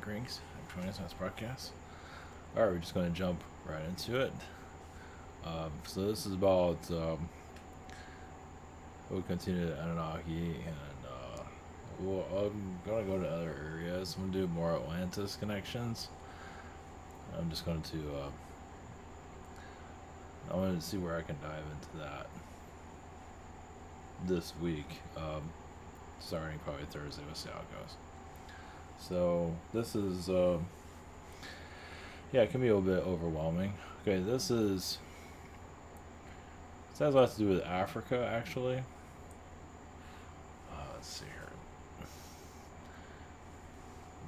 Greetings. I'm joining us on this broadcast. Alright, we're just going to jump right into it. So this is about we'll continue to Anunnaki, and I'm going to go to other areas. I'm going to do more Atlantis connections. I'm just going to I wanted to see where I can dive into that this week, starting probably Thursday. We'll see how it goes. So this is yeah, it can be a little bit overwhelming. Okay, this has a lot to do with Africa, actually. Let's see here.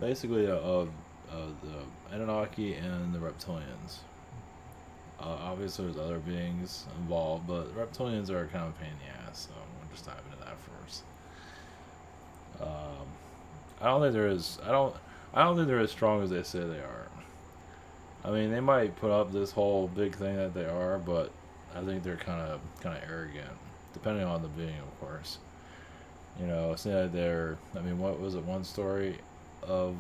Basically, of the Anunnaki and the Reptilians. Obviously, there's other beings involved, but the Reptilians are kind of a pain in the ass. So we'll just dive into that first. I don't think they're as I don't think they're as strong as they say they are. I mean, they might put up this whole big thing that they are, but I think they're kind of arrogant, depending on the being, of course. You know, it's not like they're. I mean, what was it? One story of,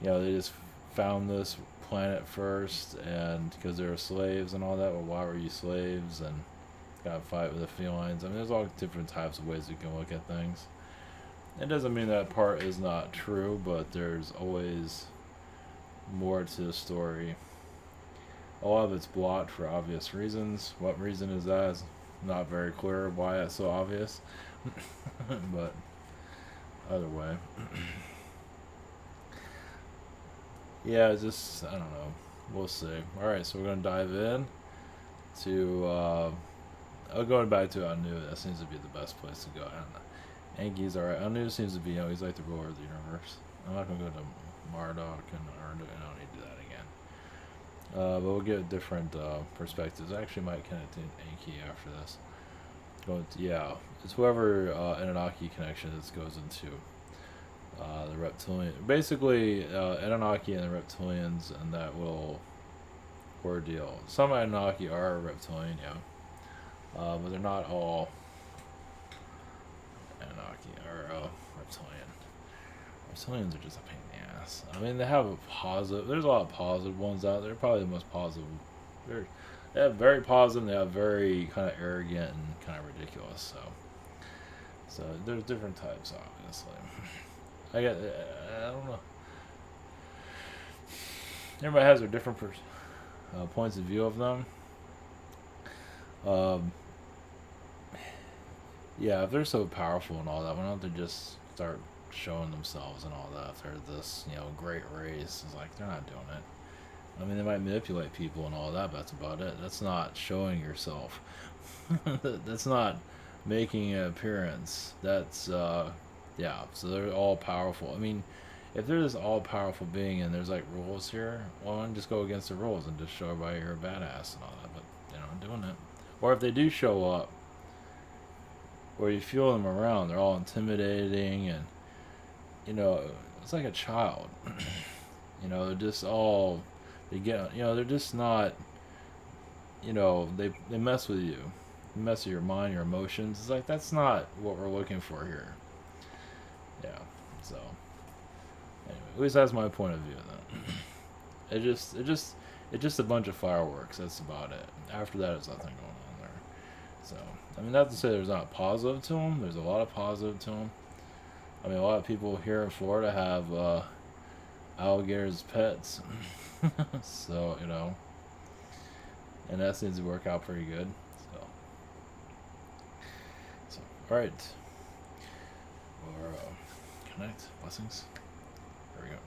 you know, they just found this planet first, and because they were slaves and all that. Well, why were you slaves? And got to fight with the felines. I mean, there's all different types of ways you can look at things. It doesn't mean that part is not true, but there's always more to the story. A lot of it's blocked for obvious reasons. What reason is that? It's not very clear why it's so obvious. But either way. Yeah, it's just, I don't know. We'll see. Alright, so we're going to dive in to, going back to Anu. That seems to be the best place to go. I don't know. Enki's alright. Anu seems to be, you know, he's like the ruler of the universe. I'm not going to go to Marduk and Arnu. I don't need to do that again. But we'll get different perspectives. I actually might connect to Enki after this. Yeah, it's whoever Anunnaki connection this goes into. The reptilian, basically Anunnaki and the reptilians, and that will ordeal. Some Anunnaki are reptilian, yeah, but they're not all Anunnaki or reptilian. Reptilians are just a pain in the ass. I mean, they have a positive. There's a lot of positive ones out there. Probably the most positive. They have very positive. They have very kind of arrogant and kind of ridiculous. So there's different types, obviously. I don't know. Everybody has their different points of view of them. Yeah, if they're so powerful and all that, why don't they just start showing themselves and all that? If they're this, you know, great race, it's like they're not doing it. I mean, they might manipulate people and all that, but that's about it. That's not showing yourself. That's not making an appearance. That's yeah. So they're all powerful. I mean, if they're this all powerful being and there's like rules here, well, why don't just go against the rules and just show everybody you're a badass and all that? But they're not doing it. Or if they do show up, or you feel them around, they're all intimidating, and you know, it's like a child. You know, they're just all, they get, you know, they're just not, you know, they mess with you. They mess with your mind, your emotions. It's like, that's not what we're looking for here. Yeah, so anyway, at least that's my point of view then. It's just a bunch of fireworks. That's about it. After that, there's nothing going on there. So, I mean, not to say there's not positive to them. There's a lot of positive to them. I mean, a lot of people here in Florida have alligators as pets. So, you know, and that seems to work out pretty good. So all right. Or connect. Blessings. There we go.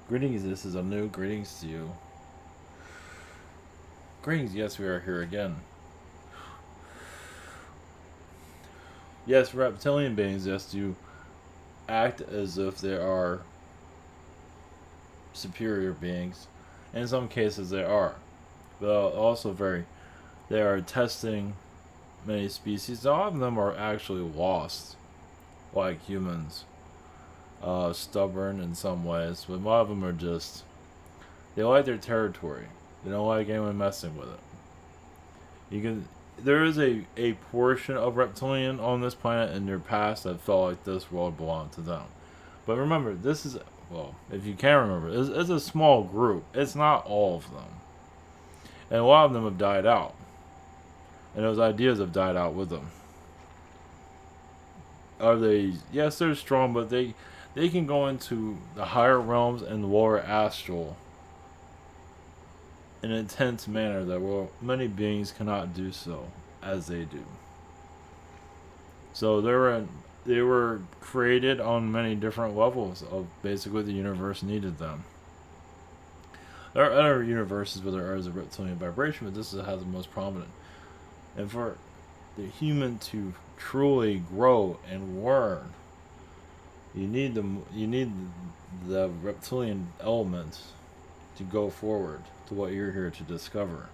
Greetings, this is Anu. Greetings to you. Greetings, yes, we are here again. Yes, reptilian beings, yes, do act as if they are superior beings. In some cases they are. But also they are testing many species. A lot of them are actually lost, like humans. Stubborn in some ways, but a lot of them are just, they like their territory. They don't like anyone messing with it. There is a portion of reptilian on this planet in their past that felt like this world belonged to them. But remember, this is, well, if you can remember, it's a small group. It's not all of them. And a lot of them have died out. And those ideas have died out with them. Are they, yes, they're strong, but they can go into the higher realms and the lower astral in an intense manner that many beings cannot do so as they do. So they were created on many different levels of basically the universe needed them. There are other universes where there is a reptilian vibration, but this has the most prominent. And for the human to truly grow and learn, you need the reptilian element to go forward to what you're here to discover.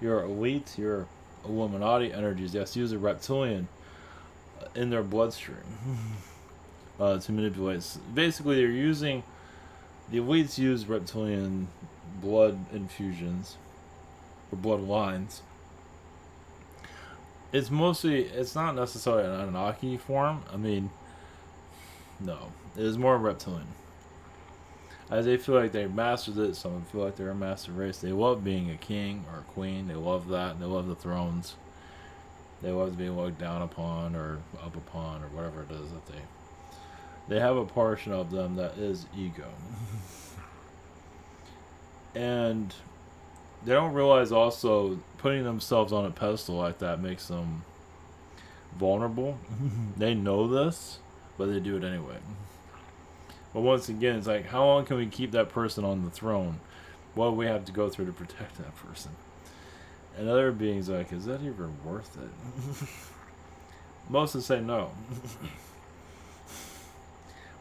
Your elite, your Illuminati energies, yes, use a reptilian in their bloodstream to manipulate. Basically, they're using, the elites use reptilian blood infusions or blood lines. It's not necessarily an Anunnaki form. I mean, no, it is more reptilian. As they feel like they mastered it, some feel like they're a master race. They love being a king or a queen. They love that. They love the thrones. They love being looked down upon or up upon or whatever it is that they have a portion of them that is ego. And they don't realize also putting themselves on a pedestal like that makes them vulnerable. They know this, but they do it anyway. But once again, it's like, how long can we keep that person on the throne? What do we have to go through to protect that person? And other beings are like, is that even worth it? Most would say no.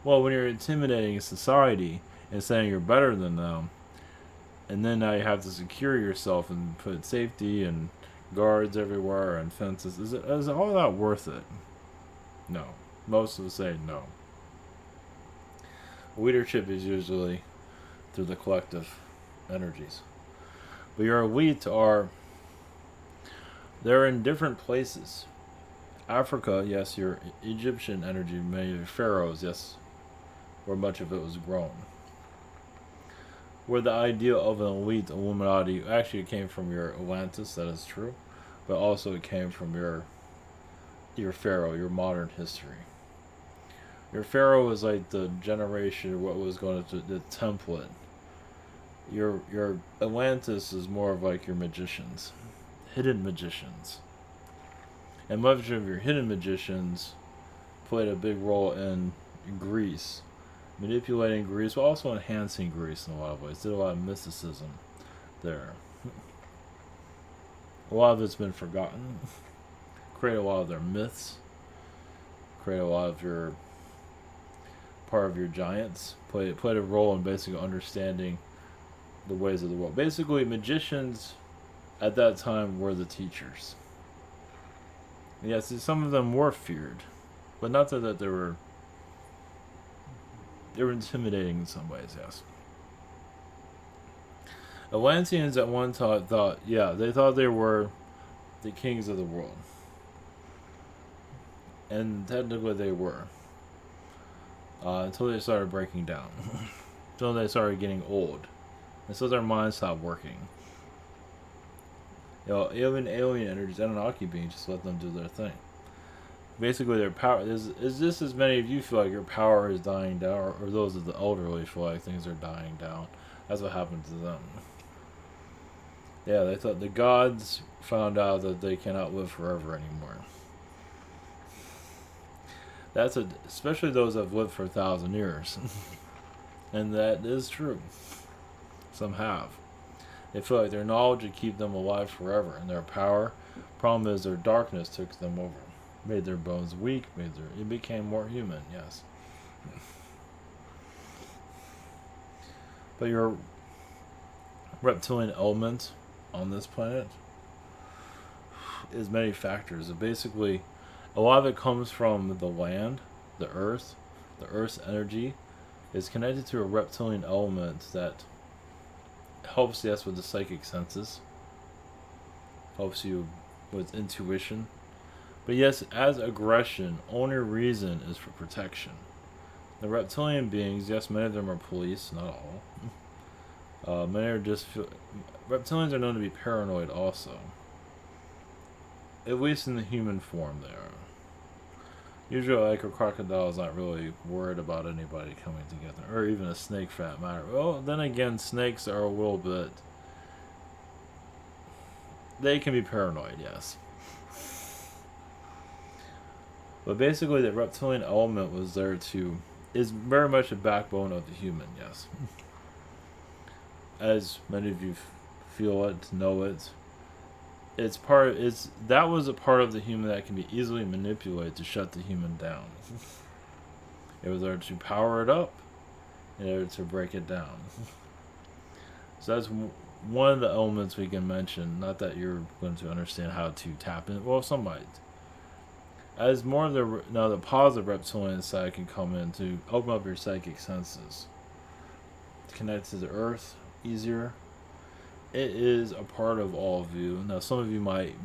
Well, when you're intimidating a society and saying you're better than them, and then now you have to secure yourself and put safety and guards everywhere and fences, is all that worth it? No. Most would say no. Leadership is usually through the collective energies. But your elite they're in different places. Africa, yes, your Egyptian energy, many of your pharaohs, yes, where much of it was grown. Where the idea of an elite Illuminati actually came from your Atlantis, that is true, but also it came from your pharaoh, your modern history. Your pharaoh was like the generation, what was going to the template. Your Atlantis is more of like your magicians, hidden magicians. And much of your hidden magicians played a big role in Greece, manipulating Greece, but also enhancing Greece in a lot of ways. Did a lot of mysticism there. A lot of it's been forgotten. Create a lot of their myths. Create a lot of your part of your giants. Played a role in basically understanding the ways of the world. Basically, magicians at that time were the teachers. Yes, some of them were feared, but not that they were intimidating in some ways, yes. Atlanteans at one time they thought they were the kings of the world. And technically they were. Until they started breaking down. Until they started getting old. And so their minds stopped working. Even alien energies, Anunnaki beings, just let them do their thing. Basically, their power is just as many of you feel like your power is dying down, or those of the elderly feel like things are dying down. That's what happened to them. Yeah, they thought the gods found out that they cannot live forever anymore. Especially those that have lived for 1,000 years, and that is true. Some have. They feel like their knowledge would keep them alive forever, and their power. Problem is, their darkness took them over, made their bones weak, it became more human. Yes. But your reptilian element on this planet is many factors. Basically, a lot of it comes from the land, the earth. The earth's energy is connected to a reptilian element that helps, yes, with the psychic senses, helps you with intuition. But yes, as aggression, only reason is for protection. The reptilian beings, yes, many of them are police, not all. Many are just... reptilians are known to be paranoid also. At least in the human form they are. Usually, like, a crocodile is not really worried about anybody coming together. Or even a snake, for that matter. Well, then again, snakes are a little bit... they can be paranoid, yes. But basically, the reptilian element was there to... is very much a backbone of the human, yes. As many of you feel it, know it. That was a part of the human that can be easily manipulated to shut the human down. It was there to power it up, in order to break it down. So that's one of the elements we can mention. Not that you're going to understand how to tap in. Well, some might. As more of the positive reptilian side can come in to open up your psychic senses, connect to the earth easier. It is a part of all of you. Now, some of you might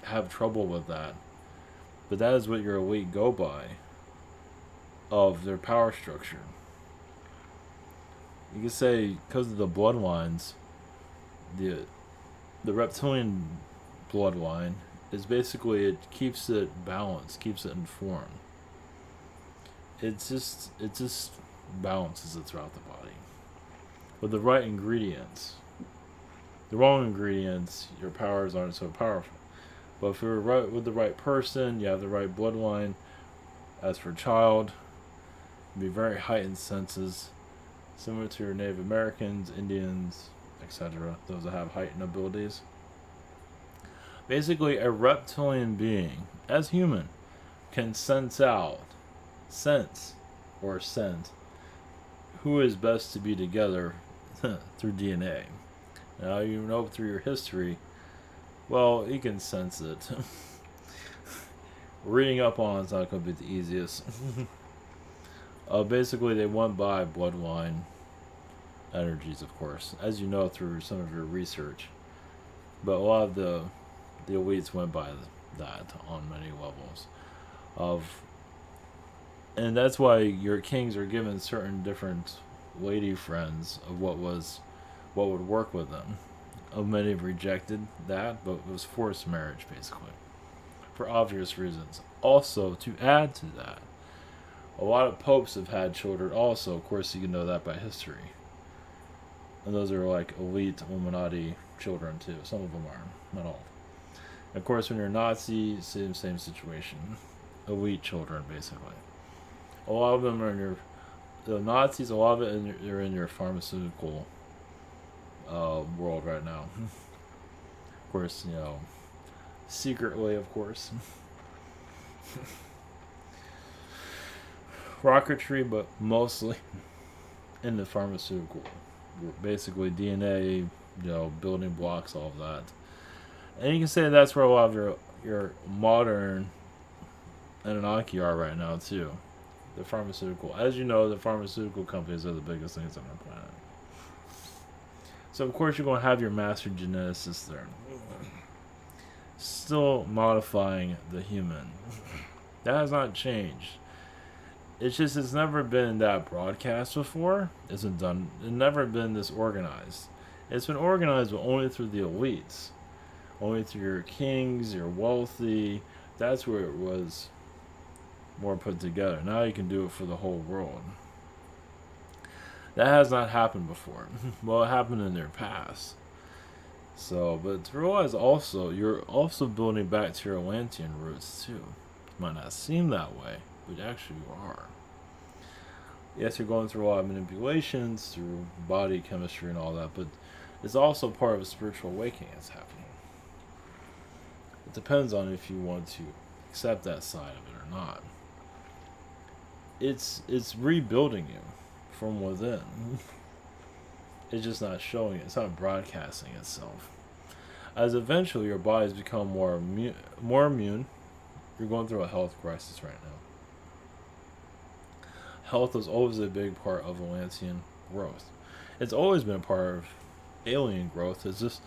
have trouble with that, but that is what your elite go by, of their power structure. You could say, because of the bloodlines, the reptilian bloodline is basically, it keeps it balanced, keeps it informed. It just balances it throughout the body with the right ingredients. The wrong ingredients, your powers aren't so powerful. But if you're right with the right person, you have the right bloodline. As for child, be very heightened senses, similar to your Native Americans, Indians, etc. Those that have heightened abilities. Basically, a reptilian being, as human, can sense who is best to be together through DNA. Now, you know through your history, well, you can sense it. Reading up on it's not going to be the easiest. Basically, they went by bloodline energies, of course, as you know through some of your research. But a lot of the elites went by that on many levels. And that's why your kings are given certain different lady friends of what would work with them. Many have rejected that, but it was forced marriage, basically, for obvious reasons. Also, to add to that, a lot of popes have had children also. Of course, you can know that by history. And those are like elite Illuminati children, too. Some of them are, not all. And of course, when you're Nazi, same situation. Elite children, basically. A lot of them are in the Nazis, a lot of it are in your pharmaceutical world right now. Of course, secretly, of course. Rocketry, but mostly in the pharmaceutical. Basically, DNA, building blocks, all of that. And you can say that's where a lot of your modern Anunnaki are right now, too. The pharmaceutical. As you know, the pharmaceutical companies are the biggest things on our planet. So, of course, you're going to have your master geneticists there. Still modifying the human. That has not changed. It's just, it's never been that broadcast before. It's never been this organized. It's been organized, but only through the elites. Only through your kings, your wealthy. That's where it was more put together. Now you can do it for the whole world. That has not happened before. Well, it happened in their past. So, but to realize also, you're also building back to your Atlantean roots too. It might not seem that way, but actually you are. Yes, you're going through a lot of manipulations, through body chemistry and all that, but it's also part of a spiritual awakening that's happening. It depends on if you want to accept that side of it or not. It's rebuilding you from within. It's just not showing it. It's not broadcasting itself. As eventually your bodies become more immune. You're going through a health crisis right now. Health was always a big part of Atlantean growth. It's always been a part of alien growth. It's just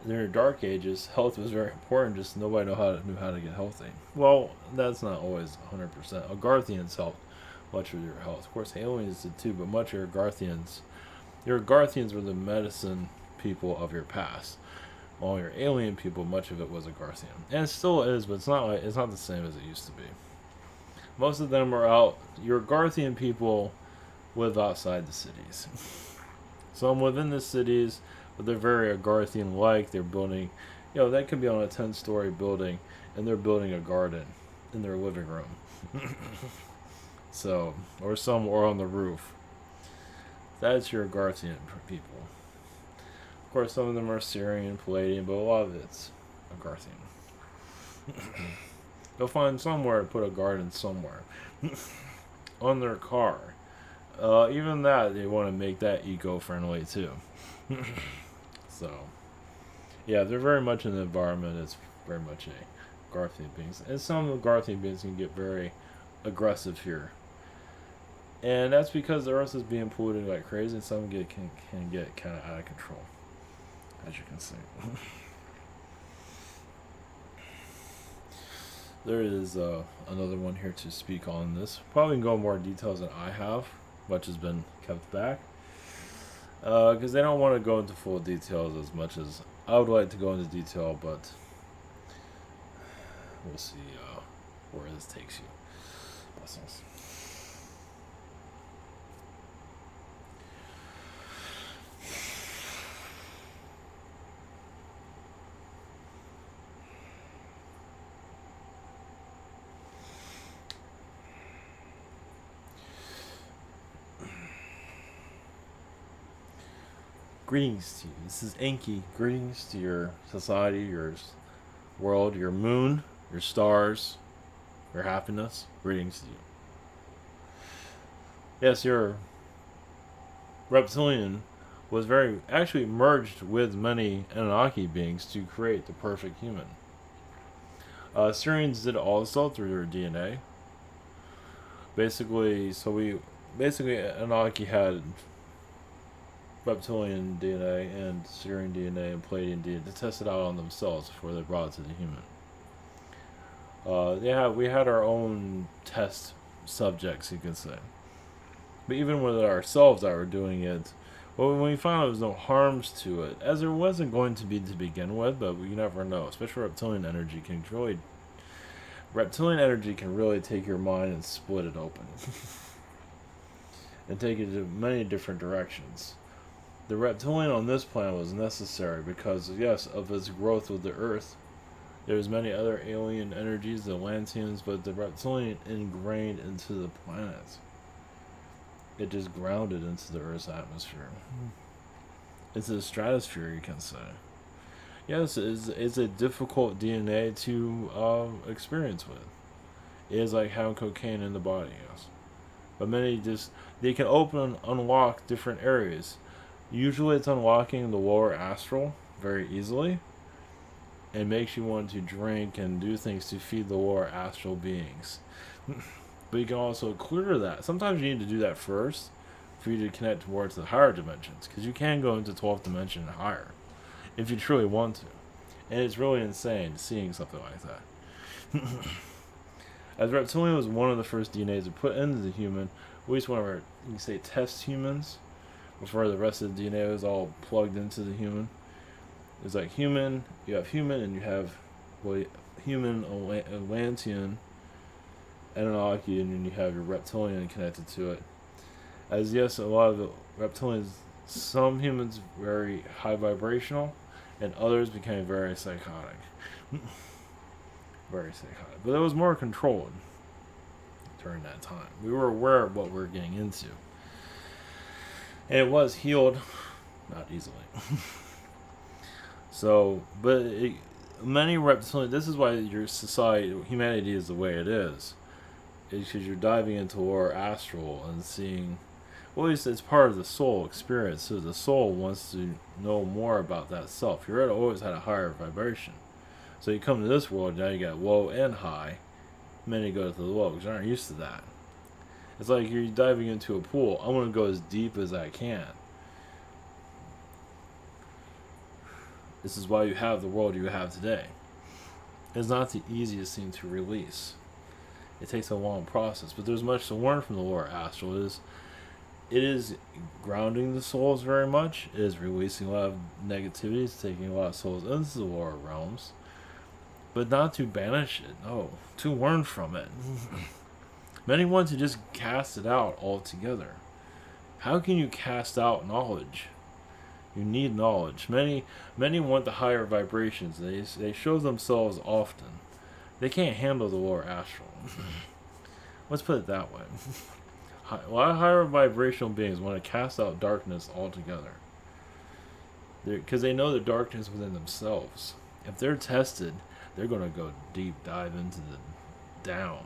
in the Dark Ages, health was very important. Just nobody knew how to get healthy. Well, that's not always 100%. Agarthians helped much with your health. Of course, aliens did too, but much of your Agarthians were the medicine people of your past. All your alien people, much of it was Agarthian, and it still is, but it's not the same as it used to be. Most of them are out. Your Agarthian people live outside the cities. Some within the cities, but they're very Agarthian-like. They're building, that could be on a 10-story building, and they're building a garden in their living room. So, or on the roof. That's your Agarthian people. Of course, some of them are Syrian, Palladian, but a lot of it's Agarthian. They'll find somewhere to put a garden somewhere. On their car. Even that, they want to make that eco-friendly too. So, yeah, they're very much in the environment. It's very much a Agarthian beings. And some of the Agarthian beings can get very aggressive here. And that's because the Earth is being polluted like crazy, and some can get kind of out of control, as you can see. There is another one here to speak on this. Probably can go in more details than I have. Much has been kept back. Because they don't want to go into full details as much as I would like to go into detail, but we'll see where this takes you. Blessings. Greetings to you. This is Enki. Greetings to your society, your world, your moon, your stars, your happiness. Greetings to you. Yes, your reptilian was actually merged with many Anunnaki beings to create the perfect human. Syrians did also through their DNA. Basically, Anunnaki had reptilian DNA and Syrian DNA and Palladian DNA to test it out on themselves before they brought it to the human. We had our own test subjects, you could say. But even with ourselves that were doing it, when we found out there was no harms to it, as there wasn't going to be to begin with, but you never know. Especially reptilian energy can really take your mind and split it open. And take it to many different directions. The reptilian on this planet was necessary because, yes, of its growth with the Earth. There's many other alien energies, the Atlanteans, but the reptilian ingrained into the planet. It just grounded into the Earth's atmosphere. It's a stratosphere, you can say. Yes, it's a difficult DNA to experience with. It is like having cocaine in the body, yes. But they can open and unlock different areas. Usually it's unlocking the lower astral very easily. And makes you want to drink and do things to feed the lower astral beings. But you can also clear that. Sometimes you need to do that first for you to connect towards the higher dimensions. Because you can go into 12th dimension and higher. If you truly want to. And it's really insane seeing something like that. As reptilian was one of the first DNAs to put into the human, at least one of our, you can say, test humans, before the rest of the DNA was all plugged into the human. It's like human, you have human, and you have human, Atlantean, Anunnaki, and then you have your reptilian connected to it. As yes, a lot of the reptilians, some humans very high vibrational, and others became very psychotic. Very psychotic. But it was more controlled during that time. We were aware of what we were getting into. And it was healed, not easily. So, but many reptilians, this is why your society, humanity is the way it is because you're diving into lower astral and seeing Well, it's part of the soul experience. So the soul wants to know more about that self. You're always at a higher vibration. So you come to this world, now you got low and high. Many go to the low because they aren't used to that. It's like you're diving into a pool. I want to go as deep as I can. This is why you have the world you have today. It's not the easiest thing to release. It takes a long process, but there's much to learn from the lower astral. It is grounding the souls very much. It is releasing a lot of negativity. It's taking a lot of souls into the lower realms. But not to banish it, no. To learn from it. Many want to just cast it out altogether. How can you cast out knowledge? You need knowledge. Many want the higher vibrations. They show themselves often. They can't handle the lower astral. Let's put it that way. A lot of higher vibrational beings want to cast out darkness altogether. Because they know the darkness within themselves. If they're tested, they're going to go deep dive into the down.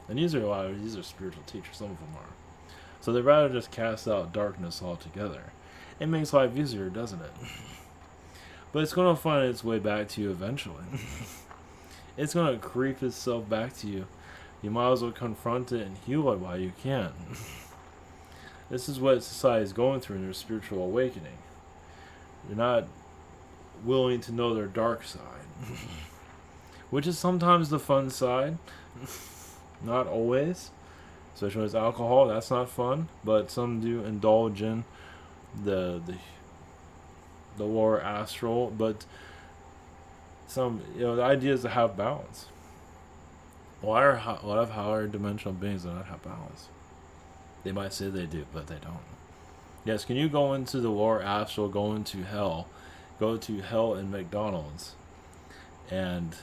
And these are spiritual teachers, some of them are. So they'd rather just cast out darkness altogether. It makes life easier, doesn't it? But it's going to find its way back to you eventually. It's going to creep itself back to you. You might as well confront it and heal it while you can. This is what society is going through in their spiritual awakening. They're not willing to know their dark side. Which is sometimes the fun side. Not always. Especially when it's alcohol, that's not fun. But some do indulge in the lower astral. But some, the idea is to have balance. A lot of higher dimensional beings do not have balance. They might say they do, but they don't. Yes, can you go into the lower astral, go into hell, go to hell in McDonald's, and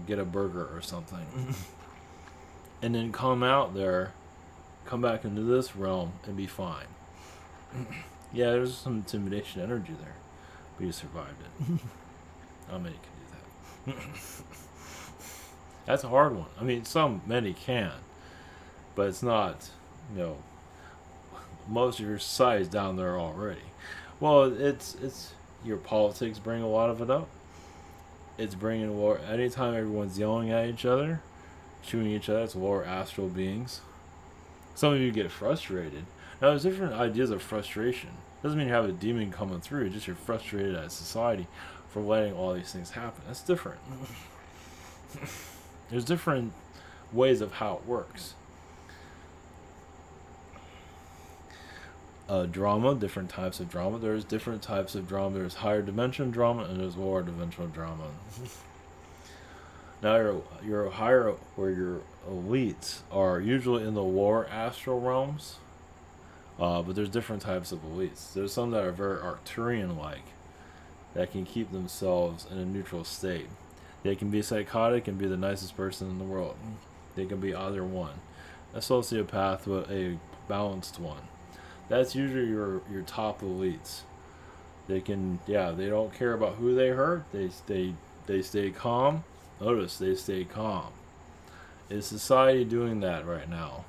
get a burger or something, and then come out there, come back into this realm and be fine? Yeah, there's some intimidation energy there, but you survived it. Not many can do that. That's a hard one. I mean, many can, but it's not, most of your society's down there already. Well, it's your politics bring a lot of it up. It's bringing war. Anytime everyone's yelling at each other, shooting each other, it's lower astral beings. Some of you get frustrated. Now, there's different ideas of frustration. Doesn't mean you have a demon coming through. It's just you're frustrated at society for letting all these things happen. That's different. There's different ways of how it works. Drama, different types of drama. There's different types of drama. There's higher dimension drama and there's lower dimensional drama. Now your higher or your elites are usually in the lower astral realms. But there's different types of elites. There's some that are very Arcturian-like, that can keep themselves in a neutral state. They can be psychotic and be the nicest person in the world. They can be either one. A sociopath with a balanced one. That's usually your top elites. They don't care about who they hurt. They stay calm. Notice they stay calm. Is society doing that right now?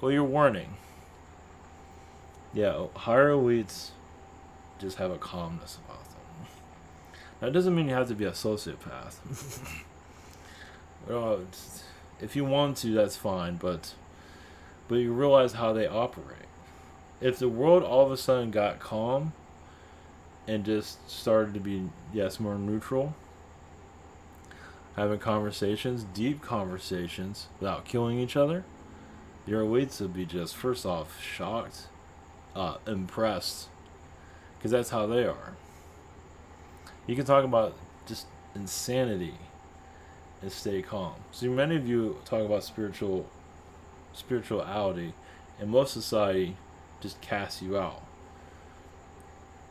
Well, you're warning. Yeah, higher elites just have a calmness about them. That doesn't mean you have to be a sociopath. If you want to, that's fine, but you realize how they operate. If the world all of a sudden got calm and just started to be, more neutral, having conversations, deep conversations, without killing each other, your elites would be just, first off, shocked, impressed, because that's how they are. You can talk about just insanity and stay calm. So many of you talk about spirituality, and most society just casts you out.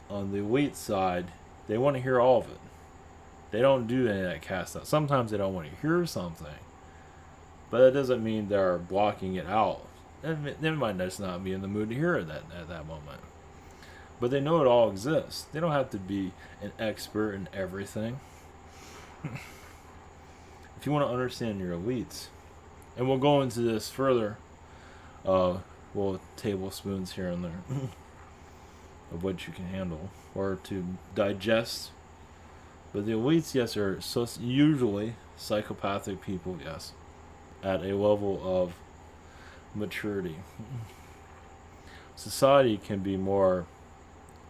On the elite side, they want to hear all of it. They don't do any of that cast out. Sometimes they don't want to hear something, but that doesn't mean they're blocking it out. They might just not be in the mood to hear it at that moment. But they know it all exists. They don't have to be an expert in everything. If you want to understand your elites, and we'll go into this further little tablespoons here and there of what you can handle or to digest. But the elites, yes, are usually psychopathic people, yes, at a level of maturity. Society can be more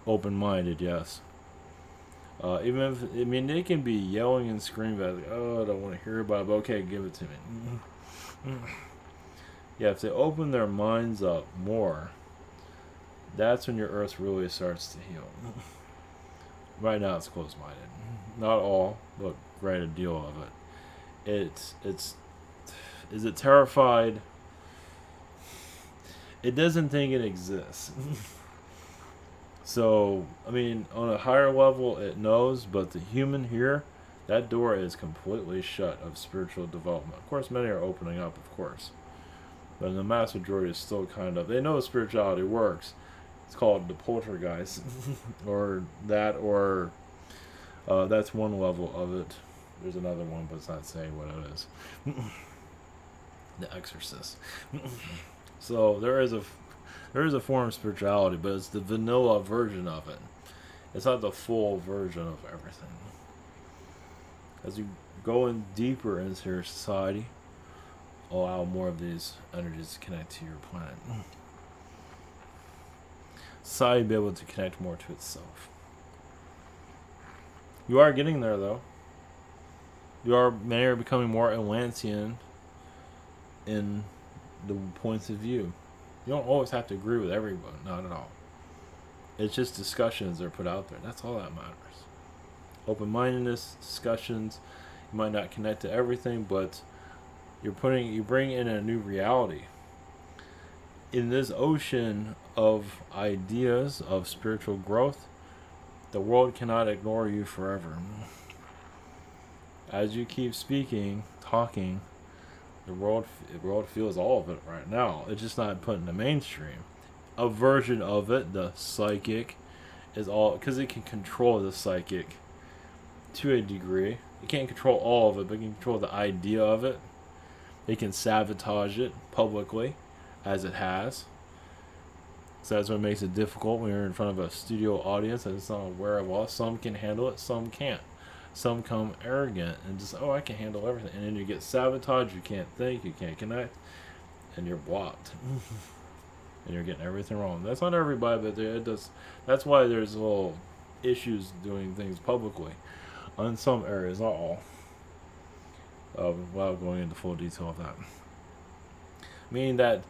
open-minded, yes. Even if, I mean, they can be yelling and screaming about, like, oh, I don't want to hear about it, but okay, give it to me. Yeah, if they open their minds up more, that's when your earth really starts to heal. Right now it's closed-minded. Not all, but great deal of it. Is it terrified? It doesn't think it exists. So, I mean, on a higher level it knows, but the human here, that door is completely shut of spiritual development. Of course, many are opening up, of course. But the mass majority is still kind of, they know spirituality works. It's called the poltergeist, or that, or that's one level of it. There's another one, but it's not saying what it is. The Exorcist. So there is a form of spirituality, but it's the vanilla version of it. It's not the full version of everything. As you go in deeper into your society, allow more of these energies to connect to your planet. Society will be able to connect more to itself. You are getting there, though. Many are becoming more Atlantean in the points of view. You don't always have to agree with everyone, not at all. It's just discussions that are put out there. That's all that matters. Open-mindedness, discussions. You might not connect to everything, but you bring in a new reality. In this ocean of ideas of spiritual growth, the world cannot ignore you forever. As you keep speaking, talking, the world feels all of it right now. It's just not put in the mainstream. A version of it, the psychic, is all, because it can control the psychic to a degree. It can't control all of it, but it can control the idea of it. It can sabotage it publicly, as it has. So that's what makes it difficult when you're in front of a studio audience and it's not aware of all. Some can handle it, some can't. Some come arrogant and just, oh, I can handle everything. And then you get sabotaged, you can't think, you can't connect, and you're blocked. And you're getting everything wrong. That's not everybody, but it does. That's why there's little issues doing things publicly. In some areas, not all. Without going into full detail of that. Meaning that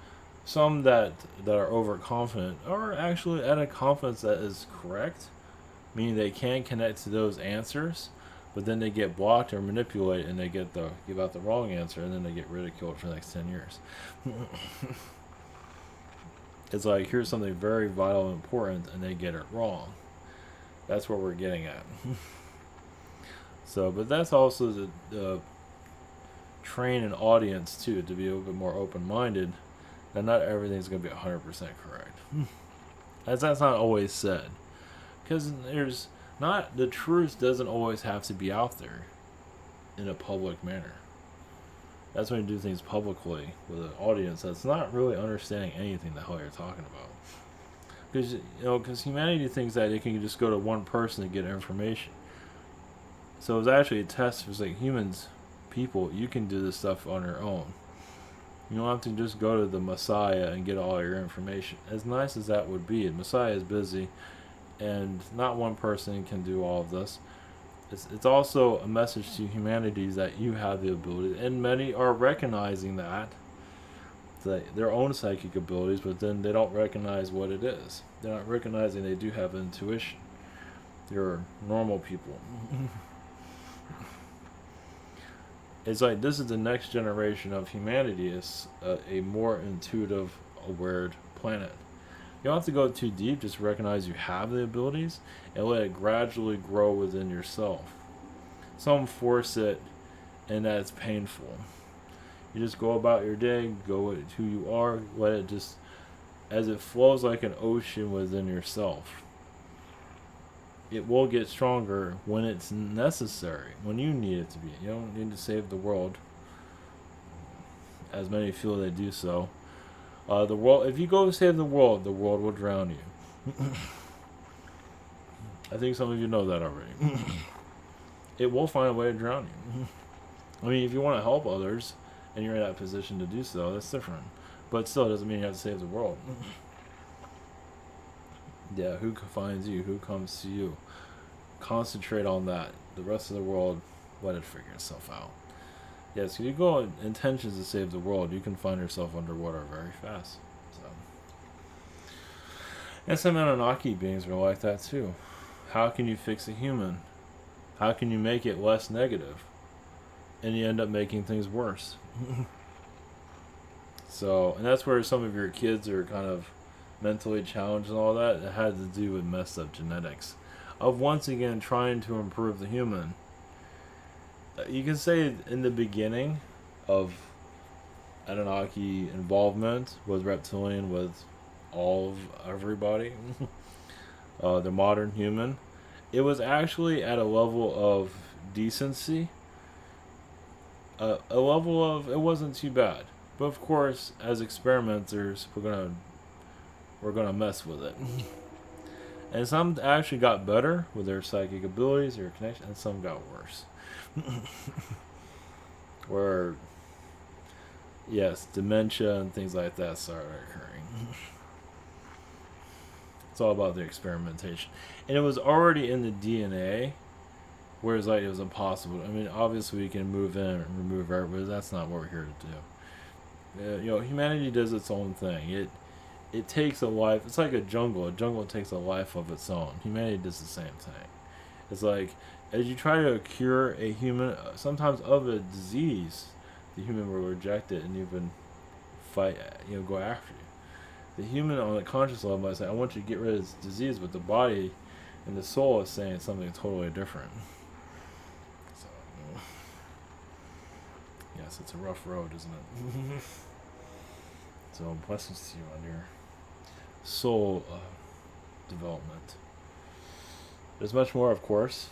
some that are overconfident are actually at a confidence that is correct, meaning they can connect to those answers, but then they get blocked or manipulated and they give out the wrong answer, and then they get ridiculed for the next 10 years. It's like, here's something very vital and important, and they get it wrong. That's what we're getting at. So, but that's also the train an audience too to be a little bit more open-minded. That not everything's going to be 100% correct. As that's not always said. Because the truth doesn't always have to be out there in a public manner. That's when you do things publicly with an audience that's not really understanding anything the hell you're talking about. Because humanity thinks that it can just go to one person to get information. So it's actually a test for like humans, people, you can do this stuff on your own. You don't have to just go to the Messiah and get all your information. As nice as that would be, the Messiah is busy, and not one person can do all of this. It's also a message to humanity that you have the ability, and many are recognizing that their own psychic abilities, but then they don't recognize what it is. They're not recognizing they do have intuition. They're normal people. It's like this is the next generation of humanity. Is a more intuitive, aware planet. You don't have to go too deep. Just recognize you have the abilities and let it gradually grow within yourself. Some force it, and that's painful. You just go about your day, go with who you are, let it just, as it flows like an ocean within yourself. It will get stronger when it's necessary, when you need it to be. You don't need to save the world, as many feel they do so. The world. If you go save the world will drown you. I think some of you know that already. It will find a way to drown you. I mean, if you want to help others and you're in that position to do so, that's different. But still, it doesn't mean you have to save the world. Yeah, who finds you? Who comes to you? Concentrate on that. The rest of the world, let it figure itself out. Yes, if you go with intentions to save the world, you can find yourself underwater very fast. So, and some Anunnaki beings are like that too. How can you fix a human? How can you make it less negative? And you end up making things worse. So, and that's where some of your kids are kind of mentally challenged and all that. It had to do with messed up genetics. Of once again trying to improve the human. You can say in the beginning of Anunnaki involvement with Reptilian, with all of everybody, the modern human, it was actually at a level of decency, a level of, it wasn't too bad. But of course, as experimenters, we're gonna mess with it. And some actually got better with their psychic abilities, their connection, and some got worse. Where, yes, dementia and things like that started occurring. It's all about the experimentation. And it was already in the DNA, whereas like it was impossible. I mean, obviously we can move in and remove everybody, but that's not what we're here to do. You know, humanity does its own thing. It takes a life. It's like a jungle. A jungle takes a life of its own. Humanity does the same thing. It's like, as you try to cure a human, sometimes of a disease, the human will reject it and even fight, go after you. The human on the conscious level might say, I want you to get rid of this disease, but the body and the soul is saying something totally different. So, yes, it's a rough road, isn't it? So, blessings to you on your soul development. There's much more, of course.